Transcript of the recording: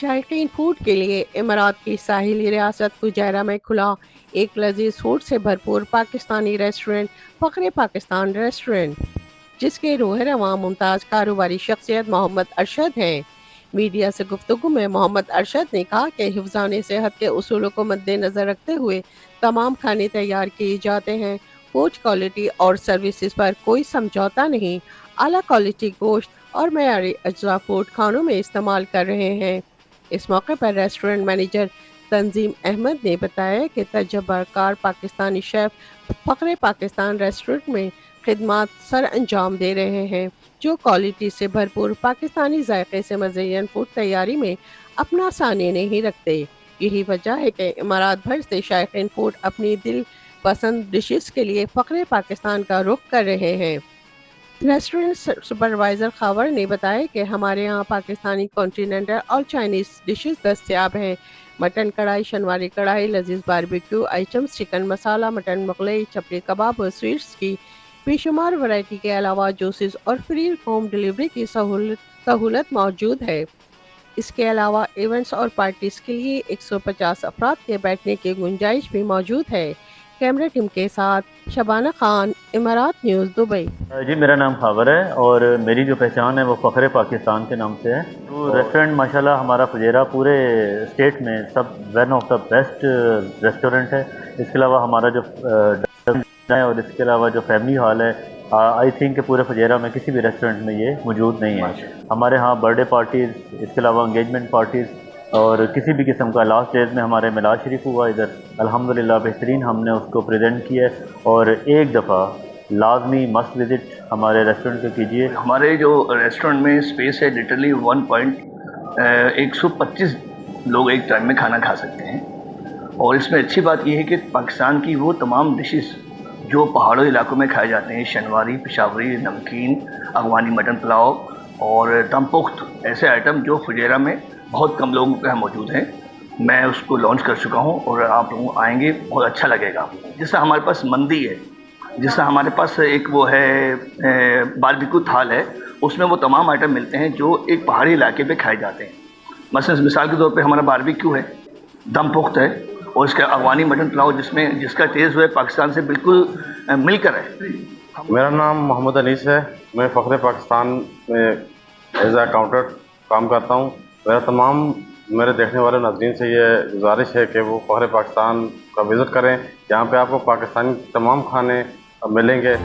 शायकीन food के लिए इमारात की साहिली रियासत फुजैरा में खुला एक लजीज फूड से भरपूर पाकिस्तानी रेस्टोरेंट फ़ख्र पाकिस्तान रेस्टोरेंट, जिसके रूह रवां मुमताज़ कारोबारी शख्सियत मोहम्मद अरशद हैं। मीडिया से गुफ्तगू में मोहम्मद अरशद ने कहा कि हिफ्ज़ान सेहत के उसूलों को मद्देनज़र रखते हुए तमाम खाने तैयार किए जाते हैं। फूड क्वालिटी और सर्विसेज पर कोई समझौता नहीं। आला क्वालिटी गोश्त और मयारी अज्जा फूड खानों में इस्तेमाल कर रहे हैं। इस मौके पर रेस्टोरेंट मैनेजर तंजीम अहमद ने बताया कि तजर्बाकार पाकिस्तानी शेफ फ़ख्र पाकिस्तान रेस्टोरेंट में खिदमात सर अंजाम दे रहे हैं, जो क्वालिटी से भरपूर पाकिस्तानी जायके से मज़य्यन फूड तैयारी में अपना सानी नहीं रखते। यही वजह है कि इमारात भर से शायकीन फूड अपनी दिल पसंद डिशेस के लिए फ़ख्र पाकिस्तान का रुख कर रहे हैं। रेस्टोरेंट सुपरवाइजर खावर ने बताया कि हमारे यहाँ पाकिस्तानी कॉन्टिनेंटल और चाइनीज़ डिशेस दस्तयाब हैं। मटन कढ़ाई, शनवारी कढ़ाई, लजीज बारबेक्यू आइटम्स, चिकन मसाला, मटन मुगलई, चपड़ी कबाब और स्वीट्स की बेशुमार वैरायटी के अलावा जूसेस और फ्री होम डिलीवरी की सहूलत मौजूद है। इसके अलावा इवेंट्स और पार्टीज के लिए 150 अफराद के बैठने की गुंजाइश भी मौजूद है। कैमरा टीम के साथ शबाना खान, इमारात न्यूज़, दुबई। जी, मेरा नाम खावर है और मेरी जो पहचान है वो फ़ख्र पाकिस्तान के नाम से है। तो रेस्टोरेंट माशाल्लाह हमारा फुजेरा पूरे स्टेट में सब one of the best restaurant है। इसके अलावा हमारा जो है और इसके अलावा जो फैमिली हॉल है, आई थिंक पूरे फुजेरा में किसी भी रेस्टोरेंट में ये मौजूद नहीं है। हमारे यहाँ बर्थडे पार्टीज़, इसके अलावा इंगेजमेंट पार्टीज़ और किसी भी किस्म का लास्ट डेज में हमारे मिलाद शरीफ हुआ इधर, अल्हम्दुलिल्लाह बेहतरीन हमने उसको प्रेजेंट किया। और एक दफ़ा लाजमी मस्ट विज़िट हमारे रेस्टोरेंट पे कीजिए। हमारे जो रेस्टोरेंट में स्पेस है लिटरली 1.125 लोग एक टाइम में खाना खा सकते हैं। और इसमें अच्छी बात यह है कि पाकिस्तान की वो तमाम डिशेस जो पहाड़ों इलाकों में खाए जाते हैं, शनवारी, पेशावरी, नमकीन, अफगानी मटन पुलाव और दम पुख्त, ऐसे आइटम जो फुजेरा में बहुत कम लोगों के यहाँ मौजूद हैं, मैं उसको लॉन्च कर चुका हूँ और आप लोग आएंगे, बहुत अच्छा लगेगा। जैसा हमारे पास मंदी है, जैसा हमारे पास एक वो है बारबेक्यू थाल है, उसमें वो तमाम आइटम मिलते हैं जो एक पहाड़ी इलाके पे खाए जाते हैं। मसलन मिसाल के तौर पे हमारा बारबेक्यू है, दम पुख्त है और इसका अफगानी मटन पुलाव जिसका टेस्ट जो है पाकिस्तान से बिल्कुल मिलकर है। मेरा नाम मोहम्मद अनीस है। मैं फ़ख्र पाकिस्तान में एज ए अकाउंटेंट काम करता हूँ। मेरे देखने वाले नाज़रीन से ये गुजारिश है कि वो फ़ख्र पाकिस्तान का विज़िट करें। यहाँ पे आपको पाकिस्तानी तमाम खाने मिलेंगे।